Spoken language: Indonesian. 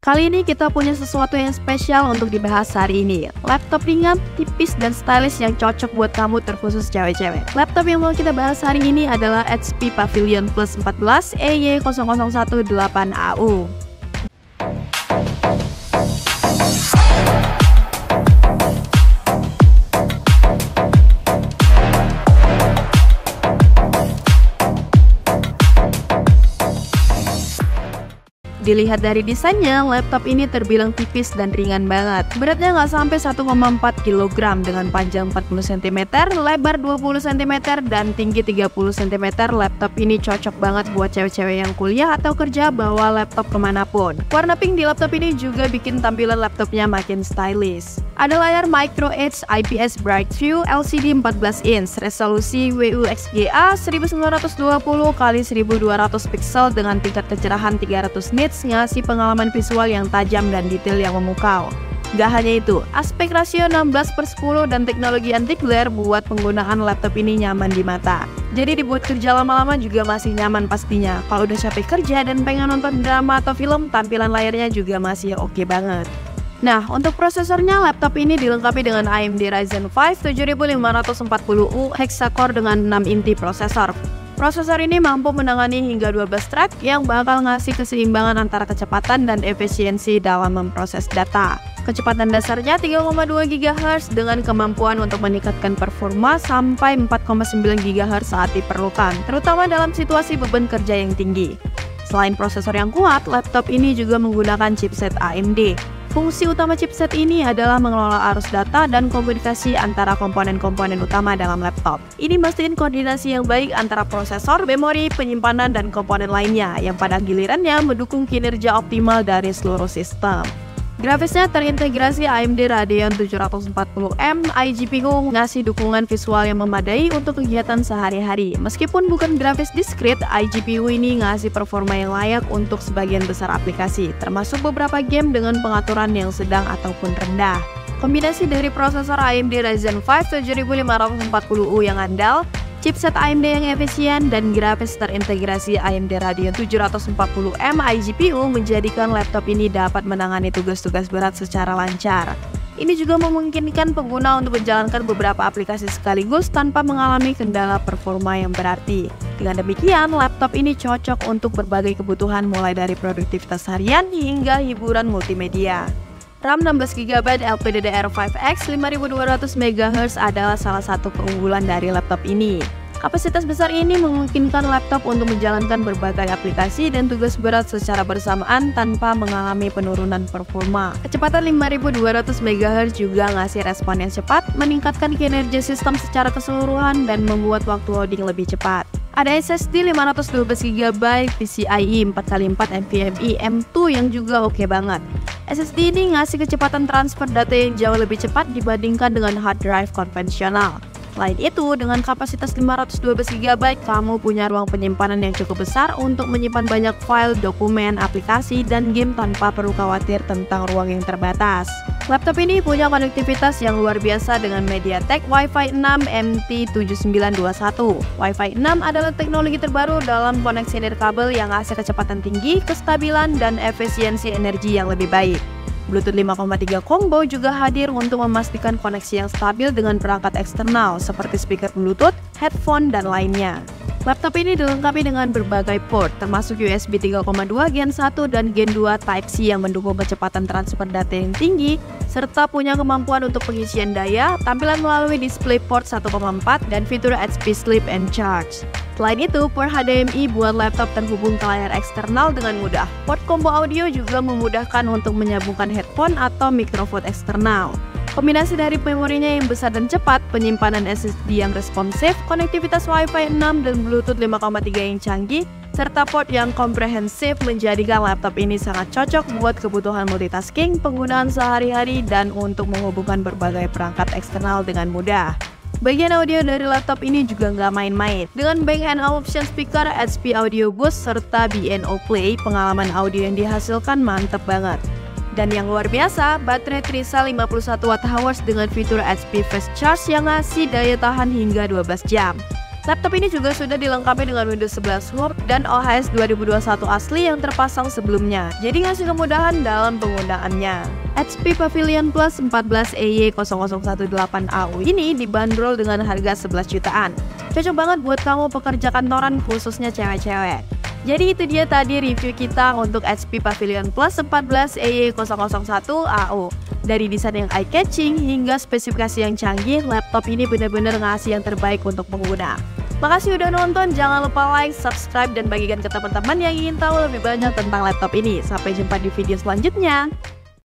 Kali ini kita punya sesuatu yang spesial untuk dibahas hari ini. Laptop ringan, tipis, dan stylish yang cocok buat kamu terkhusus cewek-cewek. Laptop yang mau kita bahas hari ini adalah HP Pavilion Plus 14 EY0018AU. Dilihat dari desainnya, laptop ini terbilang tipis dan ringan banget. Beratnya nggak sampai 1,4 kg dengan panjang 40 cm, lebar 20 cm, dan tinggi 30 cm. Laptop ini cocok banget buat cewek-cewek yang kuliah atau kerja bawa laptop kemanapun. Warna pink di laptop ini juga bikin tampilan laptopnya makin stylish. Ada layar Micro Edge IPS Bright View LCD 14 inch, resolusi WUXGA 1920x1200 pixel dengan tingkat kecerahan 300 nits, ngasih pengalaman visual yang tajam dan detail yang memukau. Gak hanya itu, aspek rasio 16:10 dan teknologi anti glare buat penggunaan laptop ini nyaman di mata. Jadi dibuat kerja lama-lama juga masih nyaman pastinya. Kalau udah capek kerja dan pengen nonton drama atau film, tampilan layarnya juga masih oke banget. Nah, untuk prosesornya, laptop ini dilengkapi dengan AMD Ryzen 5 7540U Hexa-core dengan 6 inti prosesor. Prosesor ini mampu menangani hingga 12 thread yang bakal ngasih keseimbangan antara kecepatan dan efisiensi dalam memproses data. Kecepatan dasarnya 3,2 GHz dengan kemampuan untuk meningkatkan performa sampai 4,9 GHz saat diperlukan, terutama dalam situasi beban kerja yang tinggi. Selain prosesor yang kuat, laptop ini juga menggunakan chipset AMD. Fungsi utama chipset ini adalah mengelola arus data dan komunikasi antara komponen-komponen utama dalam laptop. Ini mastiin koordinasi yang baik antara prosesor, memori, penyimpanan, dan komponen lainnya yang pada gilirannya mendukung kinerja optimal dari seluruh sistem. Grafisnya terintegrasi AMD Radeon 740M iGPU, ngasih dukungan visual yang memadai untuk kegiatan sehari-hari. Meskipun bukan grafis discrete, iGPU ini ngasih performa yang layak untuk sebagian besar aplikasi, termasuk beberapa game dengan pengaturan yang sedang ataupun rendah. Kombinasi dari prosesor AMD Ryzen 5 7540U yang andal, chipset AMD yang efisien, dan grafis terintegrasi AMD Radeon 740M iGPU menjadikan laptop ini dapat menangani tugas-tugas berat secara lancar. Ini juga memungkinkan pengguna untuk menjalankan beberapa aplikasi sekaligus tanpa mengalami kendala performa yang berarti. Dengan demikian, laptop ini cocok untuk berbagai kebutuhan mulai dari produktivitas harian hingga hiburan multimedia. RAM 16GB LPDDR5X 5200MHz adalah salah satu keunggulan dari laptop ini. Kapasitas besar ini memungkinkan laptop untuk menjalankan berbagai aplikasi dan tugas berat secara bersamaan tanpa mengalami penurunan performa. Kecepatan 5200MHz juga ngasih respon yang cepat, meningkatkan kinerja sistem secara keseluruhan, dan membuat waktu loading lebih cepat. Ada SSD 512GB PCIe 4x4 NVMe M2 yang juga oke banget. SSD ini ngasih kecepatan transfer data yang jauh lebih cepat dibandingkan dengan hard drive konvensional. Selain itu, dengan kapasitas 512GB, kamu punya ruang penyimpanan yang cukup besar untuk menyimpan banyak file, dokumen, aplikasi, dan game tanpa perlu khawatir tentang ruang yang terbatas. Laptop ini punya konektivitas yang luar biasa dengan MediaTek Wi-Fi 6 MT7921. Wi-Fi 6 adalah teknologi terbaru dalam koneksi nirkabel yang ngasih kecepatan tinggi, kestabilan, dan efisiensi energi yang lebih baik. Bluetooth 5,3 combo juga hadir untuk memastikan koneksi yang stabil dengan perangkat eksternal seperti speaker Bluetooth, headphone, dan lainnya. Laptop ini dilengkapi dengan berbagai port, termasuk USB 3,2 Gen 1 dan Gen 2 Type-C yang mendukung kecepatan transfer data yang tinggi, serta punya kemampuan untuk pengisian daya, tampilan melalui display port 1,4, dan fitur HP Sleep and Charge. Selain itu, port HDMI buat laptop terhubung ke layar eksternal dengan mudah. Port combo audio juga memudahkan untuk menyambungkan headphone atau mikrofon eksternal. Kombinasi dari memorinya yang besar dan cepat, penyimpanan SSD yang responsif, konektivitas Wi-Fi 6 dan Bluetooth 5,3 yang canggih, serta port yang komprehensif menjadikan laptop ini sangat cocok buat kebutuhan multitasking, penggunaan sehari-hari, dan untuk menghubungkan berbagai perangkat eksternal dengan mudah. Bagian audio dari laptop ini juga nggak main-main. Dengan Bang & Olufsen speaker, HP Audio Boost, serta B&O Play, pengalaman audio yang dihasilkan mantep banget. Dan yang luar biasa, baterai Trisal 51 Wh dengan fitur HP Fast Charge yang ngasih daya tahan hingga 12 jam. Laptop ini juga sudah dilengkapi dengan Windows 11 Home dan OS 2021 asli yang terpasang sebelumnya, jadi ngasih kemudahan dalam penggunaannya. HP Pavilion Plus 14EY0018AU ini dibanderol dengan harga 11 jutaan. Cocok banget buat kamu pekerja kantoran, khususnya cewek-cewek. Jadi itu dia tadi review kita untuk HP Pavilion Plus 14EY001AU. Dari desain yang eye-catching hingga spesifikasi yang canggih, laptop ini benar-benar ngasih yang terbaik untuk pengguna. Makasih udah nonton, jangan lupa like, subscribe, dan bagikan ke teman-teman yang ingin tahu lebih banyak tentang laptop ini. Sampai jumpa di video selanjutnya.